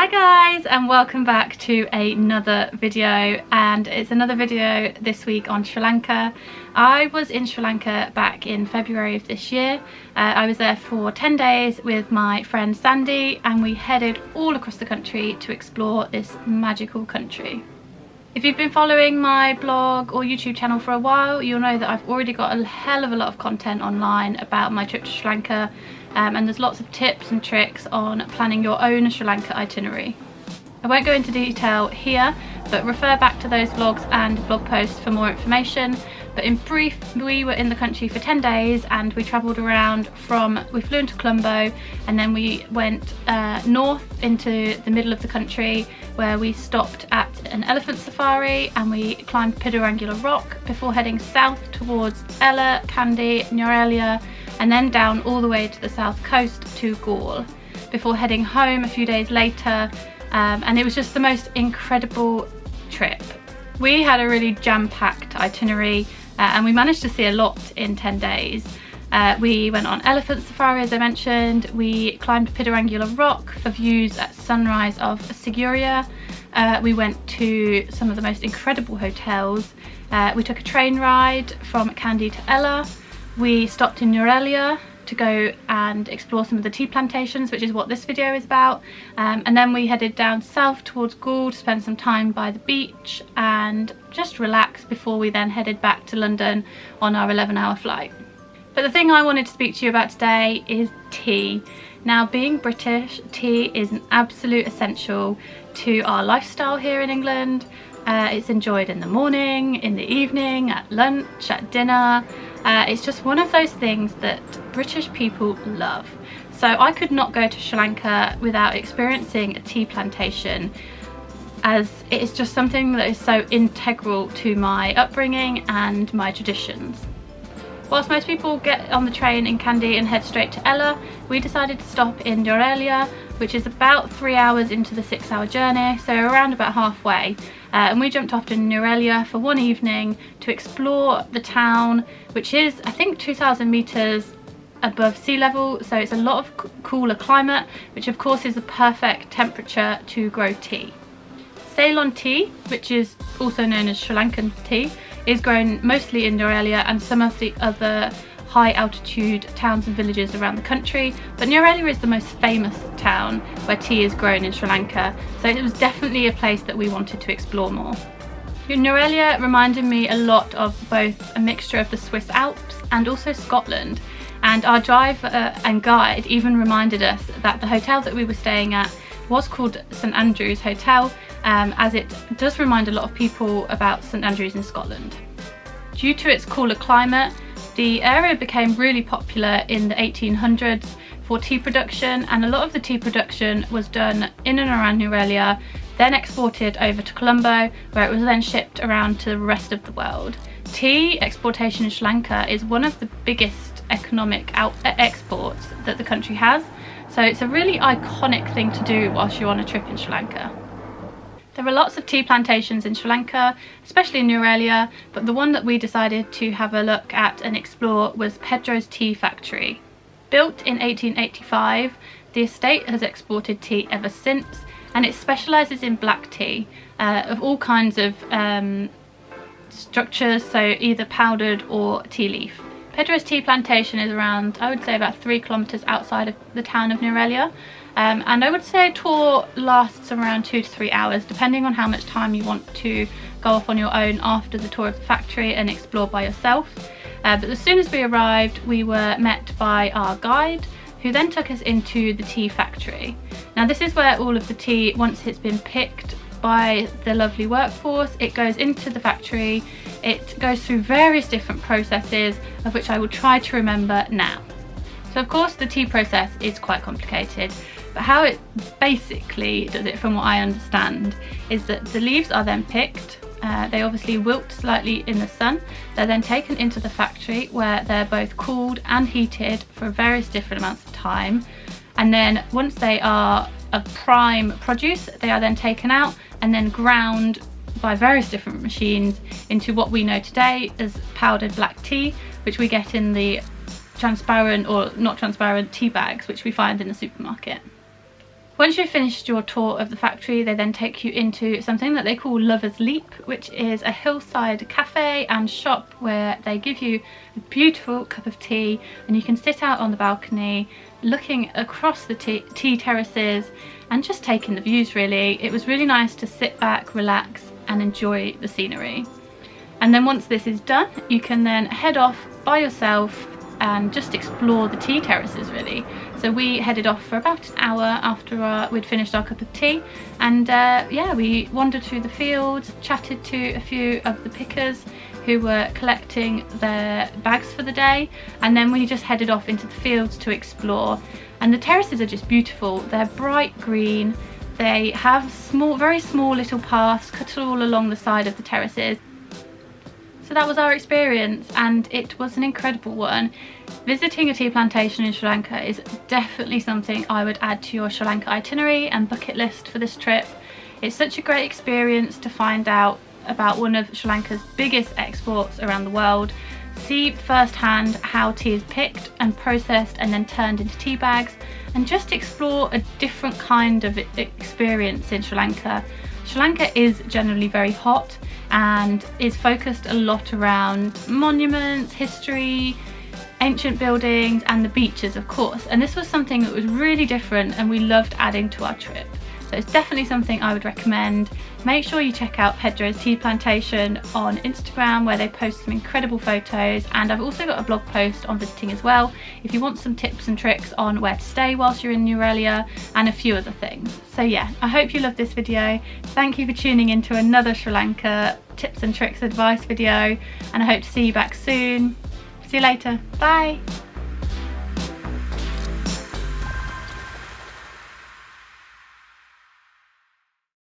Hi guys, and welcome back to another video, and it's another video this week on Sri Lanka. I was in Sri Lanka back in February of this year. I was there for 10 days with my friend Sandy, and we headed all across the country to explore this magical country. If you've been following my blog or YouTube channel for a while, you'll know that I've already got a hell of a lot of content online about my trip to Sri Lanka, and there's lots of tips and tricks on planning your own Sri Lanka itinerary. I won't go into detail here, but refer back to those vlogs and blog posts for more information. But in brief, we were in the country for 10 days and we travelled around we flew into Colombo, and then we went north into the middle of the country where we stopped at an elephant safari and we climbed Pedro Rock before heading south towards Galle, Kandy, Nuwara Eliya, and then down all the way to the south coast to Galle before heading home a few days later. And it was just the most incredible trip. We had a really jam-packed itinerary, and we managed to see a lot in 10 days. We went on elephant safari, as I mentioned. We climbed Pedro Rock for views at sunrise of Sigiriya. We went to some of the most incredible hotels. We took a train ride from Kandy to Ella. We stopped in Nuwara Eliya to go and explore some of the tea plantations, which is what this video is about, and then we headed down south towards Galle to spend some time by the beach and just relax before we then headed back to London on our 11-hour flight. But the thing I wanted to speak to you about today is tea. Now, being British, tea is an absolute essential to our lifestyle here in England. It's enjoyed in the morning, in the evening, at lunch, at dinner. It's just one of those things that British people love. So I could not go to Sri Lanka without experiencing a tea plantation, as it is just something that is so integral to my upbringing and my traditions. Whilst most people get on the train in Kandy and head straight to Ella, we decided to stop in Nuwara Eliya, which is about 3 hours into the 6-hour journey, so around about halfway. And we jumped off to Nuwara Eliya for one evening to explore the town, which is, I think, 2,000 metres above sea level, so it's a lot of cooler climate, which of course is the perfect temperature to grow tea. Ceylon tea, which is also known as Sri Lankan tea, is grown mostly in Nuwara Eliya and some of the other high altitude towns and villages around the country, but Nuwara Eliya is the most famous town where tea is grown in Sri Lanka, so it was definitely a place that we wanted to explore more. Nuwara Eliya reminded me a lot of both a mixture of the Swiss Alps and also Scotland, and our driver and guide even reminded us that the hotel that we were staying at was called St Andrew's Hotel, as it does remind a lot of people about St Andrews in Scotland. Due to its cooler climate, the area became really popular in the 1800s for tea production, and a lot of the tea production was done in and around Nuwara Eliya, then exported over to Colombo, where it was then shipped around to the rest of the world. Tea exportation in Sri Lanka is one of the biggest economic exports that the country has, so it's a really iconic thing to do whilst you're on a trip in Sri Lanka. There are lots of tea plantations in Sri Lanka, especially in Nuwara Eliya, but the one that we decided to have a look at and explore was Pedro Tea Factory. Built in 1885, the estate has exported tea ever since, and it specialises in black tea of all kinds of structures, so either powdered or tea leaf. Pedro's tea plantation is around, I would say, about 3 kilometres outside of the town of Nuwara Eliya. And I would say a tour lasts around 2 to 3 hours, depending on how much time you want to go off on your own after the tour of the factory and explore by yourself. But as soon as we arrived, we were met by our guide, who then took us into the tea factory. Now, this is where all of the tea, once it's been picked by the lovely workforce, it goes into the factory. It goes through various different processes, of which I will try to remember now. So of course the tea process is quite complicated, but how it basically does it, from what I understand, is that the leaves are then picked. They obviously wilt slightly in the sun. They're then taken into the factory where they're both cooled and heated for various different amounts of time. And then once they are a prime produce, they are then taken out and then ground by various different machines into what we know today as powdered black tea, which we get in the transparent or not transparent tea bags which we find in the supermarket. Once you've finished your tour of the factory, they then take you into something that they call Lover's Leap, which is a hillside cafe and shop where they give you a beautiful cup of tea and you can sit out on the balcony looking across the tea terraces and just taking the views really. It was really nice to sit back, relax and enjoy the scenery. And then once this is done, you can then head off by yourself and just explore the tea terraces really. So we headed off for about an hour after we'd finished our cup of tea, and yeah, we wandered through the fields, chatted to a few of the pickers who were collecting their bags for the day, and then we just headed off into the fields to explore. And the terraces are just beautiful. They're bright green, they have very small little paths cut all along the side of the terraces. So that was our experience and it was an incredible one. Visiting a tea plantation in Sri Lanka is definitely something I would add to your Sri Lanka itinerary and bucket list for this trip. It's such a great experience to find out about one of Sri Lanka's biggest exports around the world, see firsthand how tea is picked and processed and then turned into tea bags, and just explore a different kind of experience in Sri Lanka. Sri Lanka is generally very hot and is focused a lot around monuments, history, ancient buildings and the beaches of course, and this was something that was really different and we loved adding to our trip. So it's definitely something I would recommend. Make sure you check out Pedro's Tea Plantation on Instagram where they post some incredible photos, and I've also got a blog post on visiting as well if you want some tips and tricks on where to stay whilst you're in Nuwara Eliya and a few other things. So yeah, I hope you loved this video. Thank you for tuning in to another Sri Lanka tips and tricks advice video, and I hope to see you back soon. See you later. Bye.